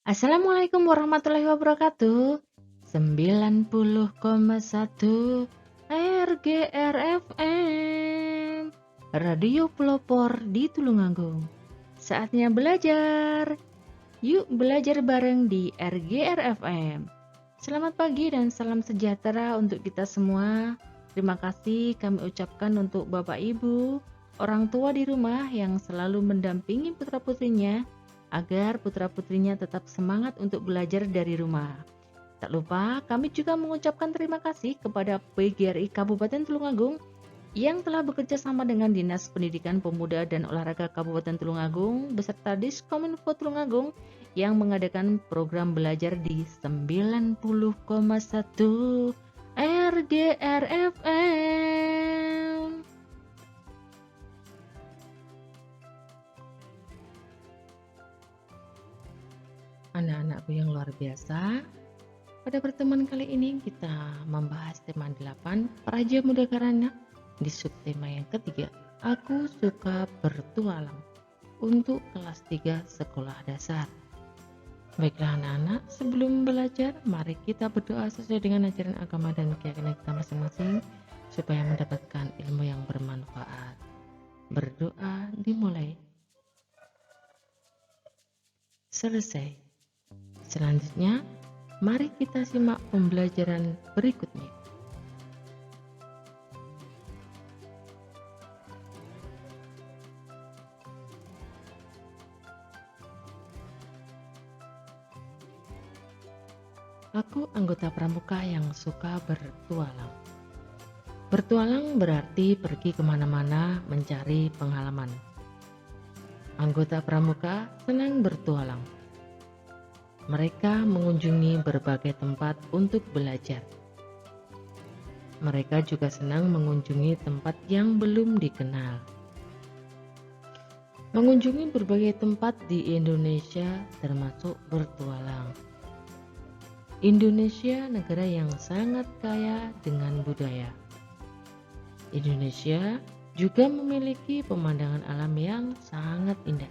Assalamualaikum warahmatullahi wabarakatuh. 90,1 RGR FM Radio Pelopor di Tulungagung. Saatnya belajar. Yuk belajar bareng di RGR FM. Selamat pagi dan salam sejahtera untuk kita semua. Terima kasih kami ucapkan untuk Bapak Ibu, orang tua di rumah yang selalu mendampingi putra-putrinya agar putra-putrinya tetap semangat untuk belajar dari rumah. Tak lupa kami juga mengucapkan terima kasih kepada PGRI Kabupaten Tulungagung yang telah bekerja sama dengan Dinas Pendidikan Pemuda dan Olahraga Kabupaten Tulungagung beserta Diskominfo Tulungagung yang mengadakan program belajar di 90,1 RGR FM. Anak-anakku yang luar biasa, pada pertemuan kali ini kita membahas tema 8 Praja Muda Karana di subtema yang ketiga, Aku Suka Bertualang untuk kelas 3 sekolah dasar. Baiklah anak-anak, sebelum belajar mari kita berdoa sesuai dengan ajaran agama dan keyakinan kita masing-masing supaya mendapatkan ilmu yang bermanfaat. Berdoa dimulai. Selesai. Selanjutnya, mari kita simak pembelajaran berikutnya. Aku anggota pramuka yang suka bertualang. Bertualang berarti pergi kemana-mana mencari pengalaman. Anggota pramuka senang bertualang. Mereka mengunjungi berbagai tempat untuk belajar. Mereka juga senang mengunjungi tempat yang belum dikenal. Mengunjungi berbagai tempat di Indonesia termasuk bertualang. Indonesia negara yang sangat kaya dengan budaya. Indonesia juga memiliki pemandangan alam yang sangat indah.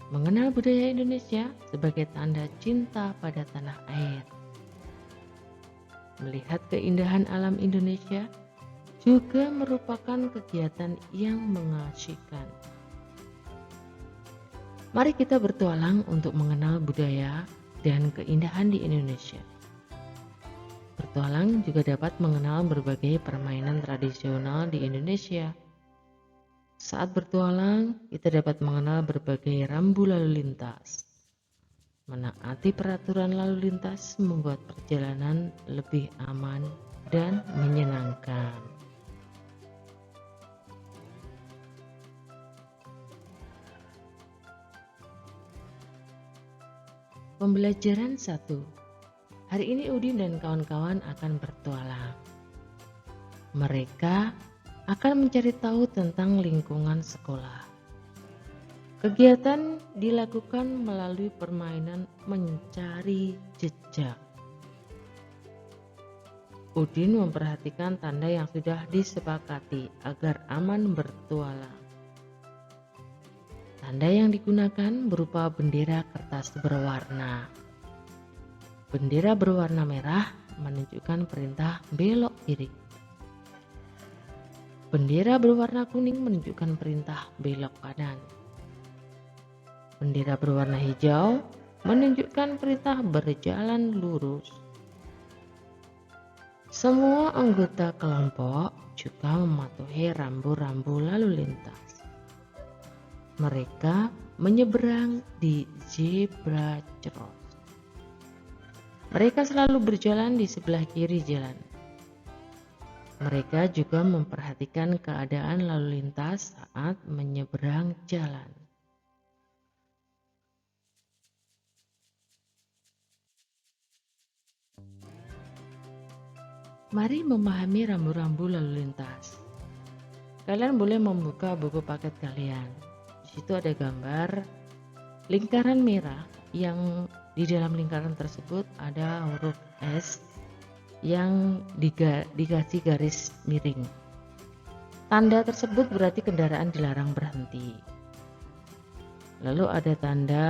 Mengenal budaya Indonesia sebagai tanda cinta pada tanah air. Melihat keindahan alam Indonesia juga merupakan kegiatan yang mengasyikan. Mari kita bertualang untuk mengenal budaya dan keindahan di Indonesia. Bertualang juga dapat mengenal berbagai permainan tradisional di Indonesia. Saat bertualang, kita dapat mengenal berbagai rambu lalu lintas. Menaati peraturan lalu lintas membuat perjalanan lebih aman dan menyenangkan. Pembelajaran 1. Hari ini Udin dan kawan-kawan akan bertualang. Mereka akan mencari tahu tentang lingkungan sekolah. Kegiatan dilakukan melalui permainan mencari jejak. Udin memperhatikan tanda yang sudah disepakati agar aman bertualang. Tanda yang digunakan berupa bendera kertas berwarna. Bendera berwarna merah menunjukkan perintah belok kiri. Bendera berwarna kuning menunjukkan perintah belok kanan. Bendera berwarna hijau menunjukkan perintah berjalan lurus. Semua anggota kelompok juga mematuhi rambu-rambu lalu lintas. Mereka menyeberang di zebra cross. Mereka selalu berjalan di sebelah kiri jalan. Mereka juga memperhatikan keadaan lalu lintas saat menyeberang jalan. Mari memahami rambu-rambu lalu lintas. Kalian boleh membuka buku paket kalian. Di situ ada gambar lingkaran merah yang di dalam lingkaran tersebut ada huruf S yang dikasih garis miring. Tanda tersebut berarti kendaraan dilarang berhenti. Lalu ada tanda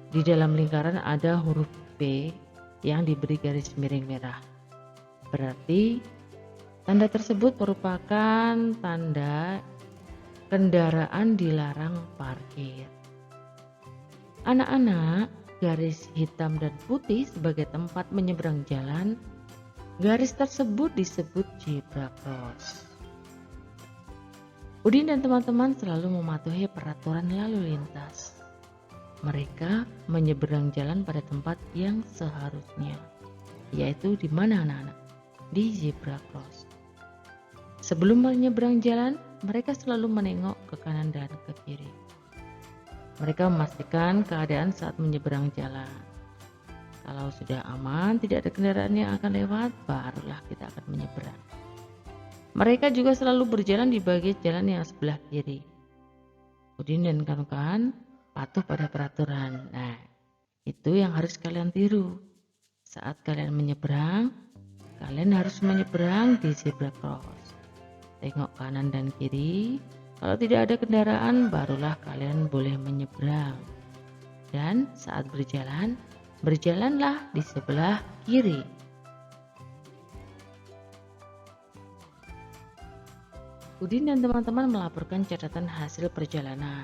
Di dalam lingkaran ada huruf P yang diberi garis miring merah. Berarti tanda tersebut merupakan tanda kendaraan dilarang parkir. Anak-anak, garis hitam dan putih sebagai tempat menyeberang jalan. Garis tersebut disebut zebra cross. Udin dan teman-teman selalu mematuhi peraturan lalu lintas. Mereka menyeberang jalan pada tempat yang seharusnya, yaitu di mana anak-anak? Di zebra cross. Sebelum menyeberang jalan, mereka selalu menengok ke kanan dan ke kiri. Mereka memastikan keadaan saat menyeberang jalan. Kalau sudah aman, tidak ada kendaraan yang akan lewat, barulah kita akan menyeberang. Mereka juga selalu berjalan di bagian jalan yang sebelah kiri. Udin dan kawan-kawan patuh pada peraturan. Nah, itu yang harus kalian tiru. Saat kalian menyeberang, kalian harus menyeberang di zebra cross. Tengok kanan dan kiri. Kalau tidak ada kendaraan, barulah kalian boleh menyeberang. Dan saat berjalan, berjalanlah di sebelah kiri. Udin dan teman-teman melaporkan catatan hasil perjalanan.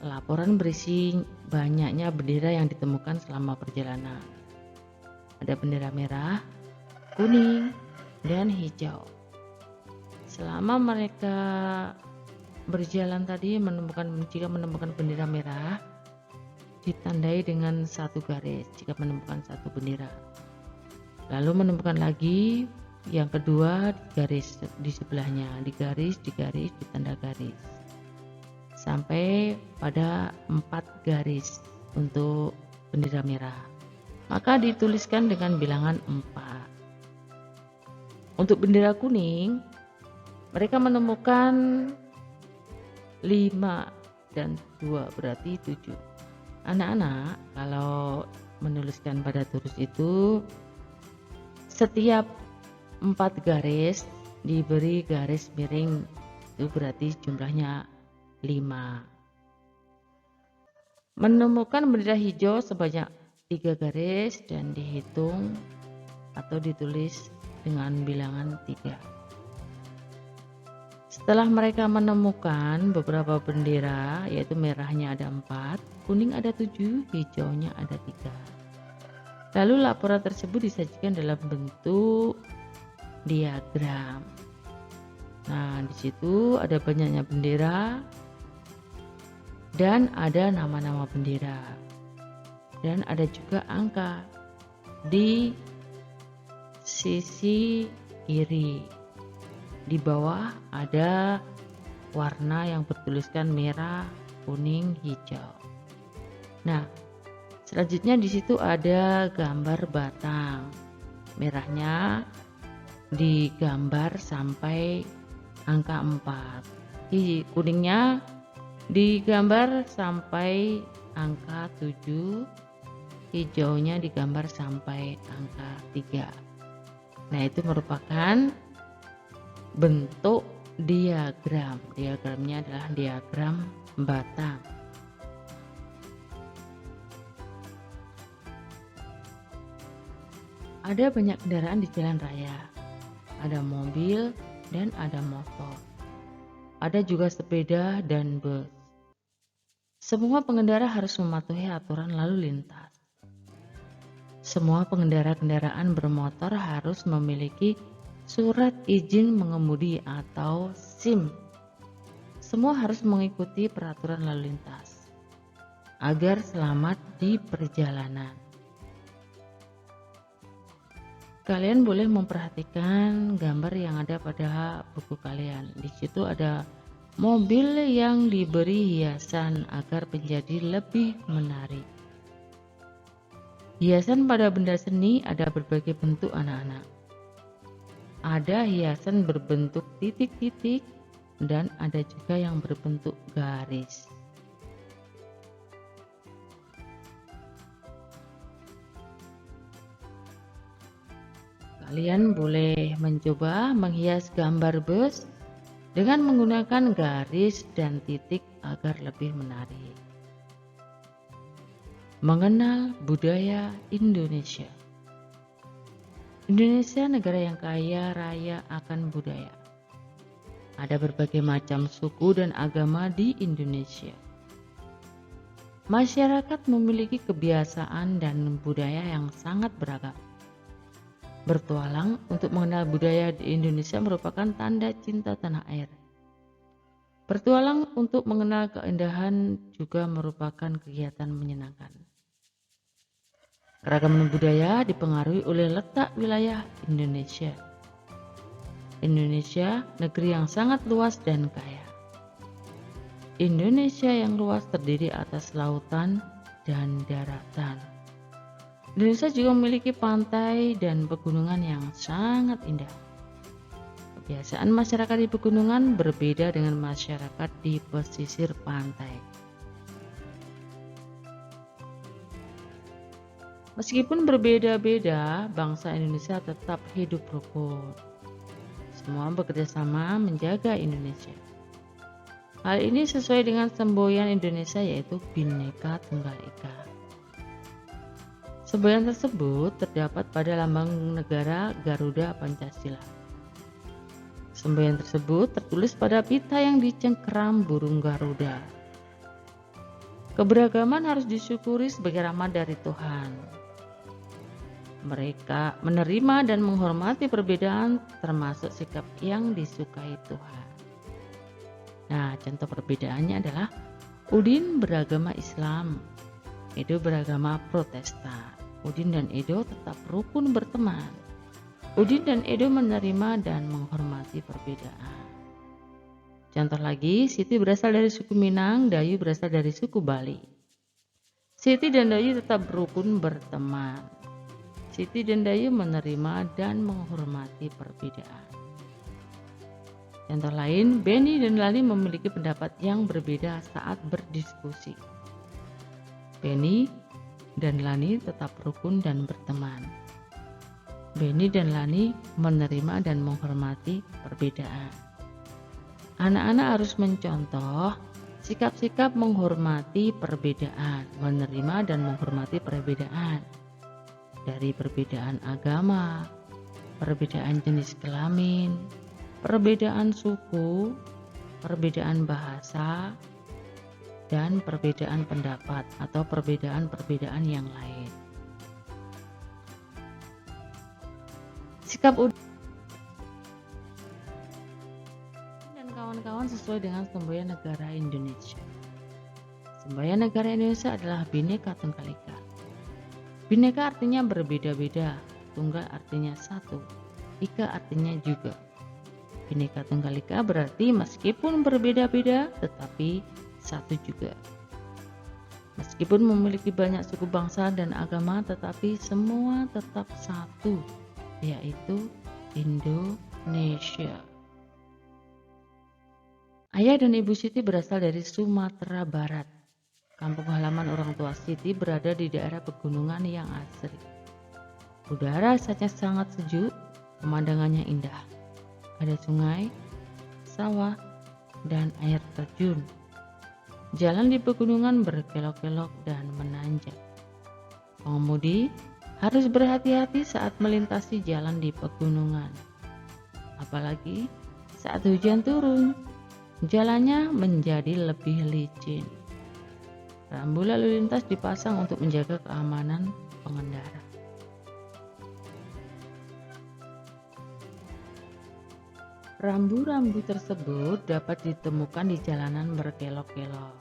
Laporan berisi banyaknya bendera yang ditemukan selama perjalanan. Ada bendera merah, kuning, dan hijau. Selama mereka berjalan tadi jika menemukan bendera merah, ditandai dengan satu garis jika menemukan satu bendera. Lalu menemukan lagi yang kedua garis di sebelahnya, digaris, ditanda garis. Sampai pada 4 garis untuk bendera merah. Maka dituliskan dengan bilangan 4. Untuk bendera kuning, mereka menemukan 5 dan 2 berarti 7. Anak-anak kalau menuliskan pada tulis itu setiap 4 garis diberi garis miring, itu berarti jumlahnya 5. Menemukan bendera hijau sebanyak 3 garis dan dihitung atau ditulis dengan bilangan 3. Setelah mereka menemukan beberapa bendera, yaitu merahnya ada 4, kuning ada 7, hijaunya ada 3. Lalu laporan tersebut disajikan dalam bentuk diagram. Nah, di situ ada banyaknya bendera dan ada nama-nama bendera. Dan ada juga angka di sisi kiri. Di bawah ada warna yang bertuliskan merah, kuning, hijau. Nah, selanjutnya di situ ada gambar batang. Merahnya digambar sampai angka 4. Kuningnya digambar sampai angka 7. Hijaunya digambar sampai angka 3. Nah, itu merupakan bentuk diagram. Diagramnya adalah diagram batang. Ada banyak kendaraan di jalan raya. Ada mobil dan ada motor. Ada juga sepeda dan bus. Semua pengendara harus mematuhi aturan lalu lintas. Semua pengendara kendaraan bermotor harus memiliki surat izin mengemudi atau SIM. Semua harus mengikuti peraturan lalu lintas agar selamat di perjalanan. Kalian boleh memperhatikan gambar yang ada pada buku kalian. Di situ ada mobil yang diberi hiasan agar menjadi lebih menarik. Hiasan pada benda seni ada berbagai bentuk anak-anak. Ada hiasan berbentuk titik-titik dan ada juga yang berbentuk garis. Kalian boleh mencoba menghias gambar bus dengan menggunakan garis dan titik agar lebih menarik. Mengenal budaya Indonesia. Indonesia negara yang kaya raya akan budaya. Ada berbagai macam suku dan agama di Indonesia. Masyarakat memiliki kebiasaan dan budaya yang sangat beragam. Bertualang untuk mengenal budaya di Indonesia merupakan tanda cinta tanah air. Bertualang untuk mengenal keindahan juga merupakan kegiatan menyenangkan. Keragaman budaya dipengaruhi oleh letak wilayah Indonesia. Indonesia, negeri yang sangat luas dan kaya. Indonesia yang luas terdiri atas lautan dan daratan. Indonesia juga memiliki pantai dan pegunungan yang sangat indah. Kebiasaan masyarakat di pegunungan berbeda dengan masyarakat di pesisir pantai. Meskipun berbeda-beda, bangsa Indonesia tetap hidup rukun. Semua bekerja sama menjaga Indonesia. Hal ini sesuai dengan semboyan Indonesia, yaitu Bhinneka Tunggal Ika. Semboyan tersebut terdapat pada lambang negara Garuda Pancasila. Semboyan tersebut tertulis pada pita yang dicengkeram burung Garuda. Keberagaman harus disyukuri sebagai rahmat dari Tuhan. Mereka menerima dan menghormati perbedaan, termasuk sikap yang disukai Tuhan. Nah, contoh perbedaannya adalah Udin beragama Islam, Edo beragama Protestan. Udin dan Edo tetap rukun berteman. Udin dan Edo menerima dan menghormati perbedaan. Contoh lagi, Siti berasal dari suku Minang, Dayu berasal dari suku Bali. Siti dan Dayu tetap rukun berteman. Siti dan Dayu menerima dan menghormati perbedaan. Contoh lain, Beni dan Lani memiliki pendapat yang berbeda saat berdiskusi. Beni dan Lani tetap rukun dan berteman. Beni dan Lani menerima dan menghormati perbedaan. Anak-anak harus mencontoh sikap-sikap menghormati perbedaan, menerima dan menghormati perbedaan. Dari perbedaan agama, perbedaan jenis kelamin, perbedaan suku, perbedaan bahasa, dan perbedaan pendapat atau perbedaan-perbedaan yang lain. Sikap Udin dan kawan-kawan sesuai dengan semboyan negara Indonesia. Semboyan negara Indonesia adalah Bhinneka Tunggal Ika. Bhinneka artinya berbeda-beda, tunggal artinya satu, ika artinya juga. Bhinneka Tunggal Ika berarti meskipun berbeda-beda tetapi satu juga. Meskipun memiliki banyak suku bangsa dan agama tetapi semua tetap satu, yaitu Indonesia. Ayah dan ibu Siti berasal dari Sumatera Barat. Kampung halaman orang tua Siti berada di daerah pegunungan yang asri. Udara saja sangat sejuk, pemandangannya indah. Ada sungai, sawah, dan air terjun. Jalan di pegunungan berkelok-kelok dan menanjak. Pengemudi harus berhati-hati saat melintasi jalan di pegunungan. Apalagi saat hujan turun, jalannya menjadi lebih licin. Rambu lalu lintas dipasang untuk menjaga keamanan pengendara. Rambu-rambu tersebut dapat ditemukan di jalanan berkelok-kelok.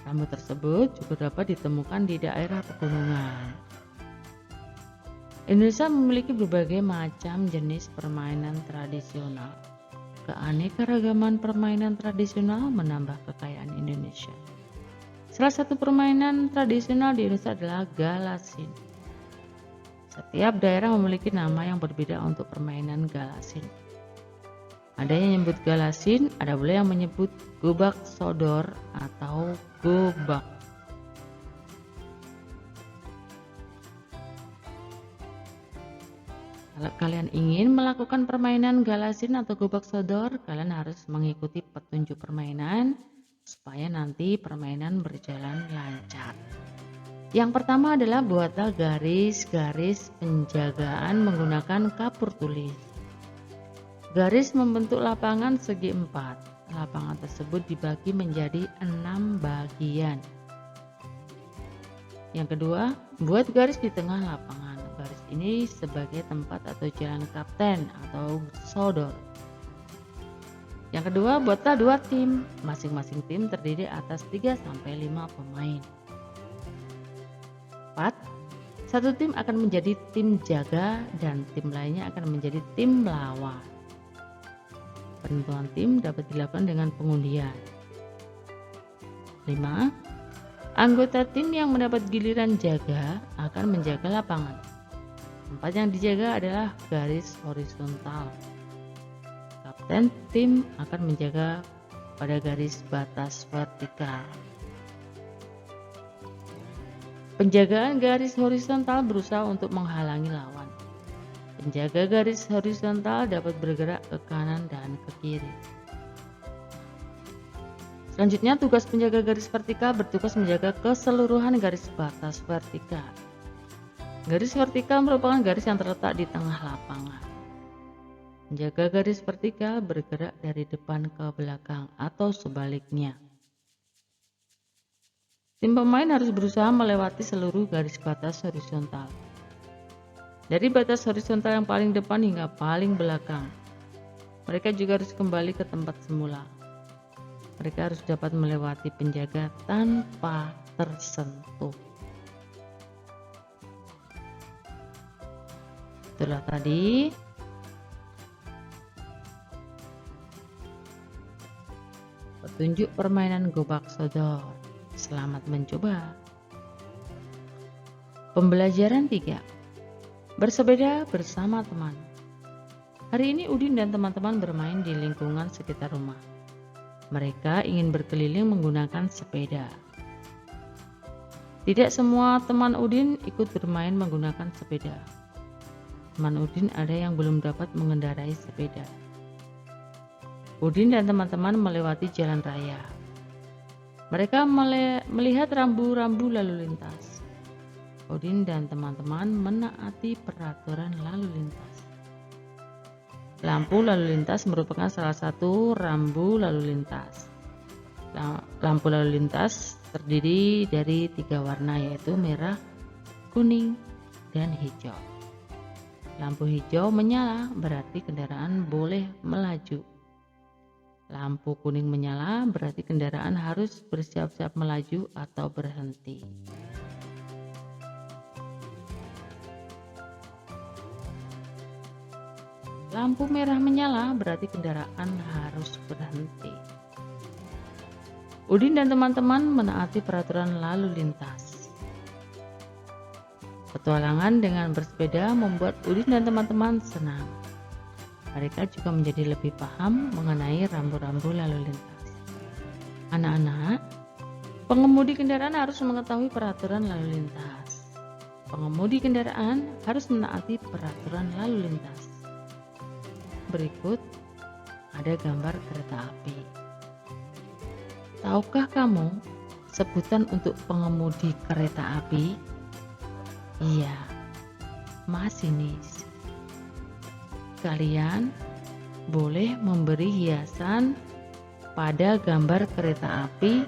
Rambu tersebut juga dapat ditemukan di daerah pegunungan. Indonesia memiliki berbagai macam jenis permainan tradisional. Keanekaragaman permainan tradisional menambah kekayaan Indonesia. Salah satu permainan tradisional di Indonesia adalah galasin. Setiap daerah memiliki nama yang berbeda untuk permainan galasin. Ada yang menyebut galasin, ada pula yang menyebut gobak sodor atau gobak. Kalau kalian ingin melakukan permainan galasin atau gobak sodor, kalian harus mengikuti petunjuk permainan supaya nanti permainan berjalan lancar. Yang pertama adalah buatlah garis-garis penjagaan menggunakan kapur tulis. Garis membentuk lapangan segi 4. Lapangan tersebut dibagi menjadi 6 bagian. Yang kedua, buat garis di tengah lapangan. Garis ini sebagai tempat atau jalan kapten atau sodor. Yang kedua, buatlah 2 tim. Masing-masing tim terdiri atas 3-5 pemain. 4. Satu tim akan menjadi tim jaga dan tim lainnya akan menjadi tim lawan. Penentuan tim dapat dilakukan dengan pengundian. 5. Anggota tim yang mendapat giliran jaga akan menjaga lapangan. Tempat yang dijaga adalah garis horizontal. Kapten tim akan menjaga pada garis batas vertikal. Penjagaan garis horizontal berusaha untuk menghalangi lawan. Penjaga garis horizontal dapat bergerak ke kanan dan ke kiri. Selanjutnya, tugas penjaga garis vertikal bertugas menjaga keseluruhan garis batas vertikal. Garis vertikal merupakan garis yang terletak di tengah lapangan. Penjaga garis vertikal bergerak dari depan ke belakang atau sebaliknya. Tim pemain harus berusaha melewati seluruh garis batas horizontal. Dari batas horizontal yang paling depan hingga paling belakang. Mereka juga harus kembali ke tempat semula. Mereka harus dapat melewati penjaga tanpa tersentuh. Itulah tadi petunjuk permainan gobak sodor. Selamat mencoba. Pembelajaran 3. Bersepeda bersama teman. Hari ini Udin dan teman-teman bermain di lingkungan sekitar rumah. Mereka ingin berkeliling menggunakan sepeda. Tidak semua teman Udin ikut bermain menggunakan sepeda. Teman Udin ada yang belum dapat mengendarai sepeda. Udin dan teman-teman melewati jalan raya. Mereka melihat rambu-rambu lalu lintas. Udin dan teman-teman menaati peraturan lalu lintas. Lampu lalu lintas merupakan salah satu rambu lalu lintas. Lampu lalu lintas terdiri dari 3 warna, yaitu merah, kuning, dan hijau. Lampu hijau menyala berarti kendaraan boleh melaju. Lampu kuning menyala berarti kendaraan harus bersiap-siap melaju atau berhenti. Lampu merah menyala berarti kendaraan harus berhenti. Udin dan teman-teman menaati peraturan lalu lintas. Petualangan dengan bersepeda membuat Udin dan teman-teman senang. Mereka juga menjadi lebih paham mengenai rambu-rambu lalu lintas. Anak-anak, pengemudi kendaraan harus mengetahui peraturan lalu lintas. Pengemudi kendaraan harus menaati peraturan lalu lintas. Berikut ada gambar kereta api. Tahukah kamu sebutan untuk pengemudi kereta api? Iya, masinis. Kalian boleh memberi hiasan pada gambar kereta api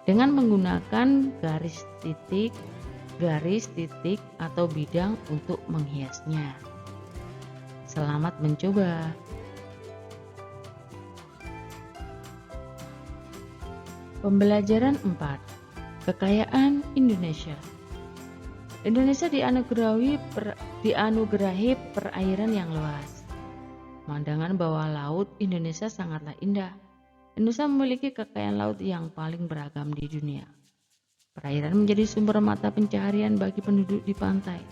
dengan menggunakan garis titik atau bidang untuk menghiasnya. Selamat mencoba. Pembelajaran 4. Kekayaan Indonesia. Indonesia dianugerahi perairan yang luas. Pemandangan bawah laut Indonesia sangatlah indah. Indonesia memiliki kekayaan laut yang paling beragam di dunia. Perairan menjadi sumber mata pencaharian bagi penduduk di pantai.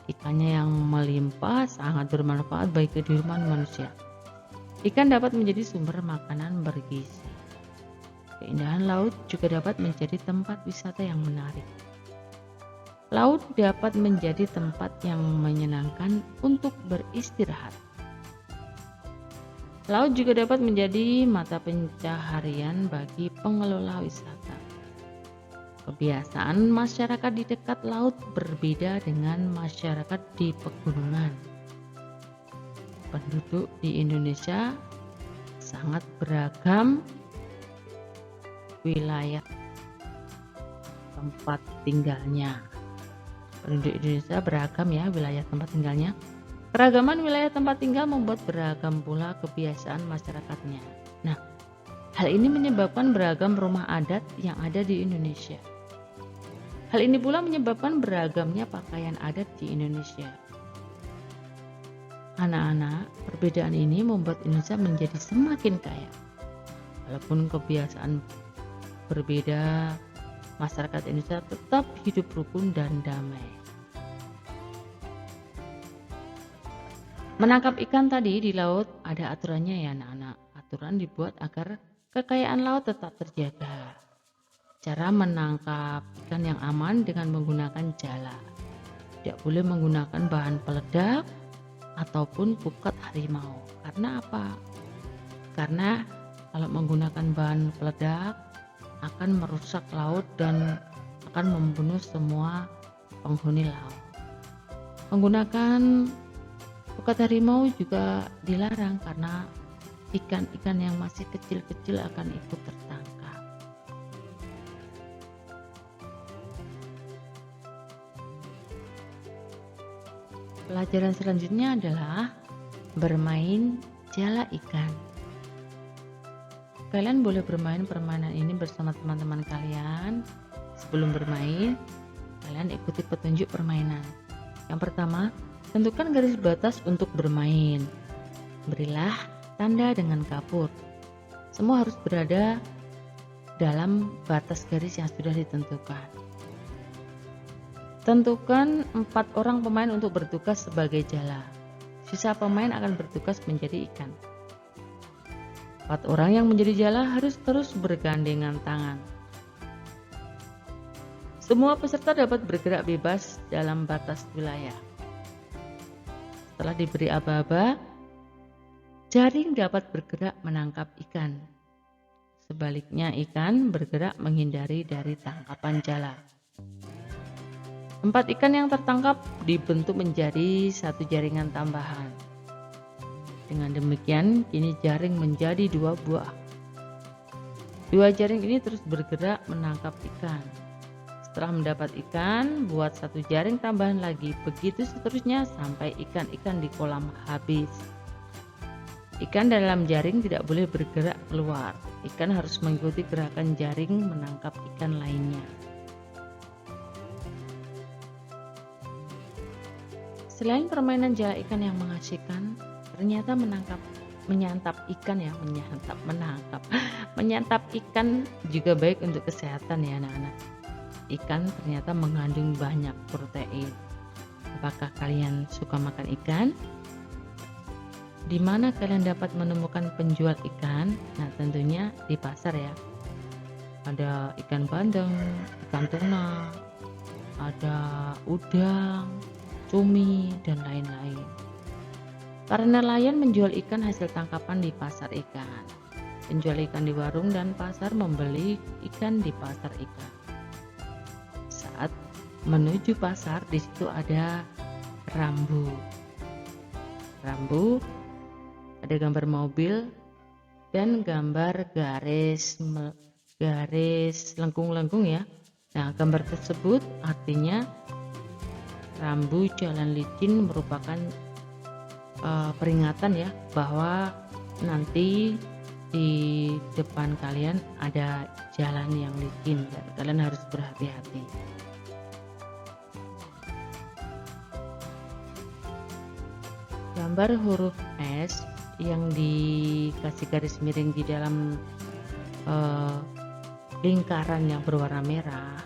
Ikannya yang melimpah sangat bermanfaat bagi kehidupan manusia. Ikan dapat menjadi sumber makanan bergizi. Keindahan laut juga dapat menjadi tempat wisata yang menarik. Laut dapat menjadi tempat yang menyenangkan untuk beristirahat. Laut juga dapat menjadi mata pencaharian bagi pengelola wisata. Kebiasaan masyarakat di dekat laut berbeda dengan masyarakat di pegunungan. Penduduk di Indonesia sangat beragam wilayah tempat tinggalnya. Penduduk Indonesia beragam ya wilayah tempat tinggalnya. Keragaman wilayah tempat tinggal membuat beragam pula kebiasaan masyarakatnya. Nah, hal ini menyebabkan beragam rumah adat yang ada di Indonesia. Hal ini pula menyebabkan beragamnya pakaian adat di Indonesia. Anak-anak, perbedaan ini membuat Indonesia menjadi semakin kaya. Walaupun kebiasaan berbeda, masyarakat Indonesia tetap hidup rukun dan damai. Menangkap ikan tadi di laut ada aturannya ya anak-anak. Aturan dibuat agar kekayaan laut tetap terjaga. Cara menangkap ikan yang aman dengan menggunakan jala. Tidak boleh menggunakan bahan peledak ataupun pukat harimau. Karena apa? Karena kalau menggunakan bahan peledak akan merusak laut dan akan membunuh semua penghuni laut. Menggunakan pukat harimau juga dilarang karena ikan-ikan yang masih kecil-kecil akan ikut tertangkap. Pelajaran selanjutnya adalah bermain jala ikan. Kalian boleh bermain permainan ini bersama teman-teman kalian. Sebelum bermain, kalian ikuti petunjuk permainan. Yang pertama, tentukan garis batas untuk bermain. Berilah tanda dengan kapur. Semua harus berada dalam batas garis yang sudah ditentukan. Tentukan 4 orang pemain untuk bertugas sebagai jala. Sisa pemain akan bertugas menjadi ikan. 4 orang yang menjadi jala harus terus bergandengan tangan. Semua peserta dapat bergerak bebas dalam batas wilayah. Setelah diberi aba-aba, jaring dapat bergerak menangkap ikan. Sebaliknya ikan bergerak menghindari dari tangkapan jala. 4 ikan yang tertangkap dibentuk menjadi 1 jaringan tambahan. Dengan demikian, kini jaring menjadi 2 buah. 2 jaring ini terus bergerak menangkap ikan. Setelah mendapat ikan, buat 1 jaring tambahan lagi. Begitu seterusnya sampai ikan-ikan di kolam habis. Ikan dalam jaring tidak boleh bergerak keluar. Ikan harus mengikuti gerakan jaring menangkap ikan lainnya. Selain permainan jala ikan yang mengasihkan, ternyata menyantap ikan juga baik untuk kesehatan ya anak-anak. Ikan ternyata mengandung banyak protein. Apakah kalian suka makan ikan? Di mana kalian dapat menemukan penjual ikan? Nah, tentunya di pasar ya. Ada ikan bandeng, ikan tuna, ada udang, cumi, dan lain-lain. Para nelayan menjual ikan hasil tangkapan di pasar ikan. Penjual ikan di warung dan pasar membeli ikan di pasar ikan. Saat menuju pasar, di situ ada rambu. Rambu ada gambar mobil dan gambar garis lengkung-lengkung ya. Nah, gambar tersebut artinya rambu jalan licin merupakan peringatan ya bahwa nanti di depan kalian ada jalan yang licin dan kalian harus berhati-hati. Gambar huruf S yang dikasih garis miring di dalam lingkaran yang berwarna merah.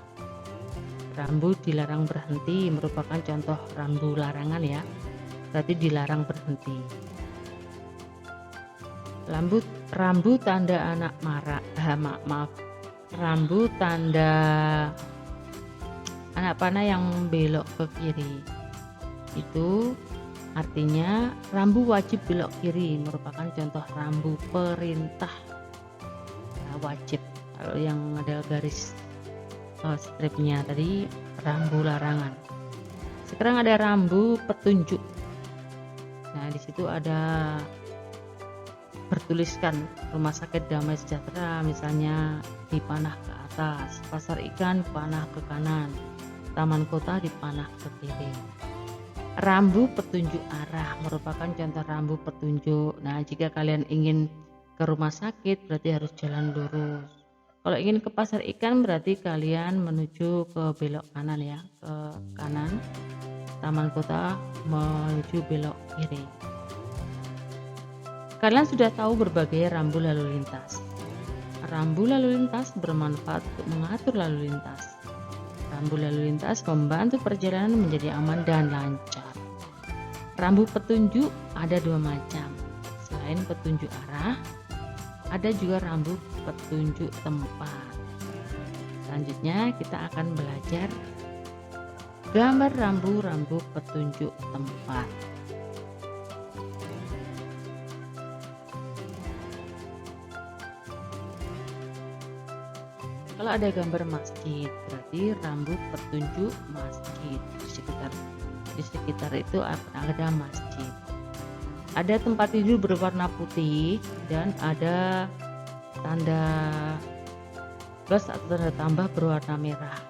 Rambu dilarang berhenti merupakan contoh rambu larangan ya. Berarti dilarang berhenti. Rambu tanda anak marah. Rambu tanda anak panah yang belok ke kiri. Itu artinya rambu wajib belok kiri, merupakan contoh rambu perintah. Nah, wajib. Kalau yang ada garis stripnya tadi rambu larangan. Sekarang ada rambu petunjuk. Nah, di situ ada bertuliskan Rumah Sakit Damai Sejahtera, misalnya dipanah ke atas, Pasar Ikan panah ke kanan, Taman Kota dipanah ke kiri. Rambu petunjuk arah merupakan contoh rambu petunjuk. Nah, jika kalian ingin ke rumah sakit berarti harus jalan lurus. Kalau ingin ke Pasar Ikan berarti kalian menuju ke belok kanan ya, ke kanan. Taman Kota menuju belok kiri. Kalian sudah tahu berbagai rambu lalu lintas. Rambu lalu lintas bermanfaat untuk mengatur lalu lintas. Rambu lalu lintas membantu perjalanan menjadi aman dan lancar. Rambu petunjuk ada 2 macam. Selain petunjuk arah, ada juga rambu petunjuk tempat. Selanjutnya kita akan belajar gambar rambu-rambu petunjuk tempat. Kalau ada gambar masjid, berarti rambu petunjuk masjid. Di sekitar itu ada masjid. Ada tempat tidur berwarna putih dan ada tanda plus atau tanda tambah berwarna merah.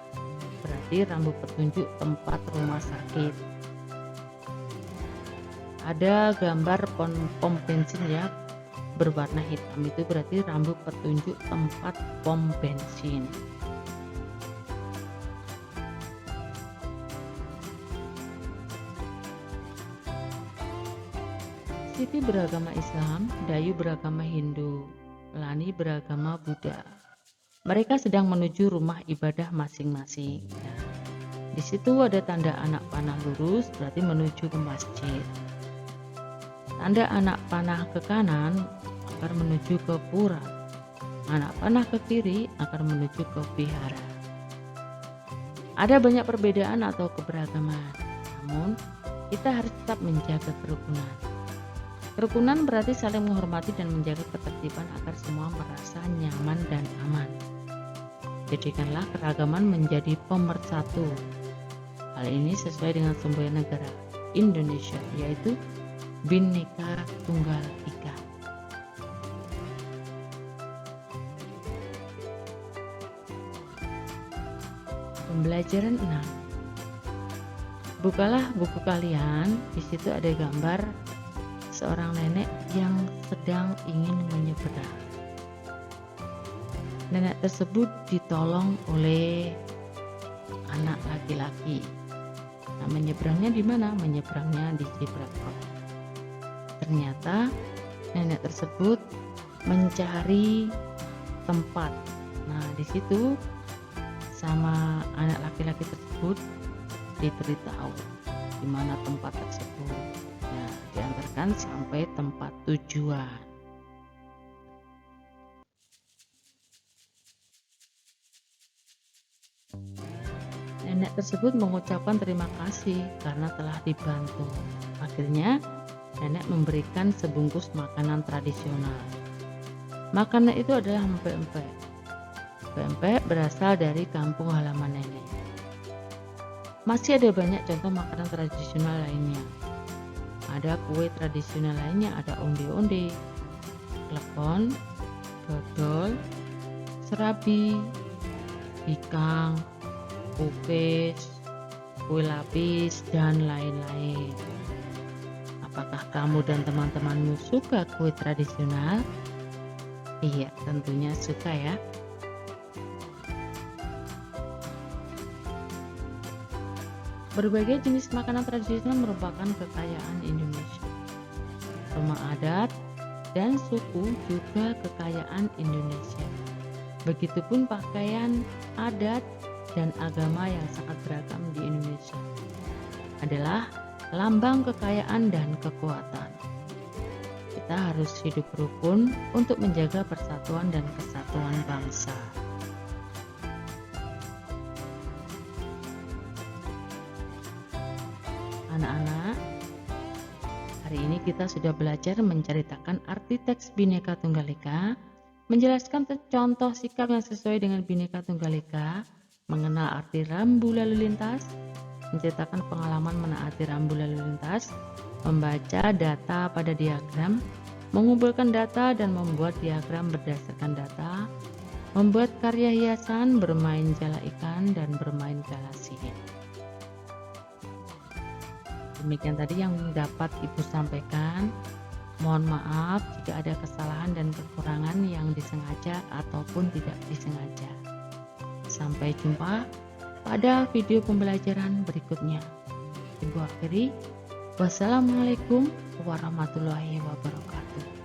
Berarti rambu petunjuk tempat rumah sakit. Ada gambar pom bensin ya berwarna hitam, itu berarti rambu petunjuk tempat pom bensin. Siti beragama Islam, Dayu beragama Hindu, Lani beragama Buddha. Mereka sedang menuju rumah ibadah masing-masing. Nah, di situ ada tanda anak panah lurus, berarti menuju ke masjid. Tanda anak panah ke kanan akan menuju ke pura. Anak panah ke kiri akan menuju ke vihara. Ada banyak perbedaan atau keberagaman, namun kita harus tetap menjaga kerukunan. Kerukunan berarti saling menghormati dan menjaga ketertiban agar semua merasa nyaman dan aman. Jadikanlah keragaman menjadi pemersatu. Hal ini sesuai dengan semboyan negara Indonesia, yaitu Bhinneka Tunggal Ika. Pembelajaran 6. Bukalah buku kalian, di situ ada gambar seorang nenek yang sedang ingin menyeberang. Nenek tersebut ditolong oleh anak laki-laki. Nah, menyeberangnya di mana? Menyeberangnya di zebra cross. Ternyata nenek tersebut mencari tempat. Nah, di situ sama anak laki-laki tersebut diberitahu di mana tempat tersebut. Nah, diantarkan sampai tempat tujuan. Nenek tersebut mengucapkan terima kasih karena telah dibantu. Akhirnya, nenek memberikan sebungkus makanan tradisional. Makanan itu adalah empek-empek. Empek-empek berasal dari kampung halaman nenek. Masih ada banyak contoh makanan tradisional lainnya. Ada kue tradisional lainnya, ada onde-onde, klepon, dodol, serabi, bikang, kupis, kue lapis, dan lain-lain. Apakah kamu dan teman-temanmu suka kue tradisional? Iya, tentunya suka ya. Berbagai jenis makanan tradisional merupakan kekayaan Indonesia. Rumah adat dan suku juga kekayaan Indonesia. Begitupun pakaian adat dan agama yang sangat beragam di Indonesia adalah lambang kekayaan dan kekuatan. Kita harus hidup rukun untuk menjaga persatuan dan kesatuan bangsa. Anak-anak, hari ini kita sudah belajar menceritakan arti teks Bhinneka Tunggal Ika, menjelaskan contoh sikap yang sesuai dengan Bhinneka Tunggal Ika, mengenal arti rambu lalu lintas, menceritakan pengalaman menaati rambu lalu lintas, membaca data pada diagram, mengumpulkan data dan membuat diagram berdasarkan data, membuat karya hiasan, bermain jala ikan, dan bermain galasi. Demikian tadi yang dapat Ibu sampaikan. Mohon maaf jika ada kesalahan dan kekurangan yang disengaja ataupun tidak disengaja. Sampai jumpa pada video pembelajaran berikutnya. Ibu akhiri, wassalamualaikum warahmatullahi wabarakatuh.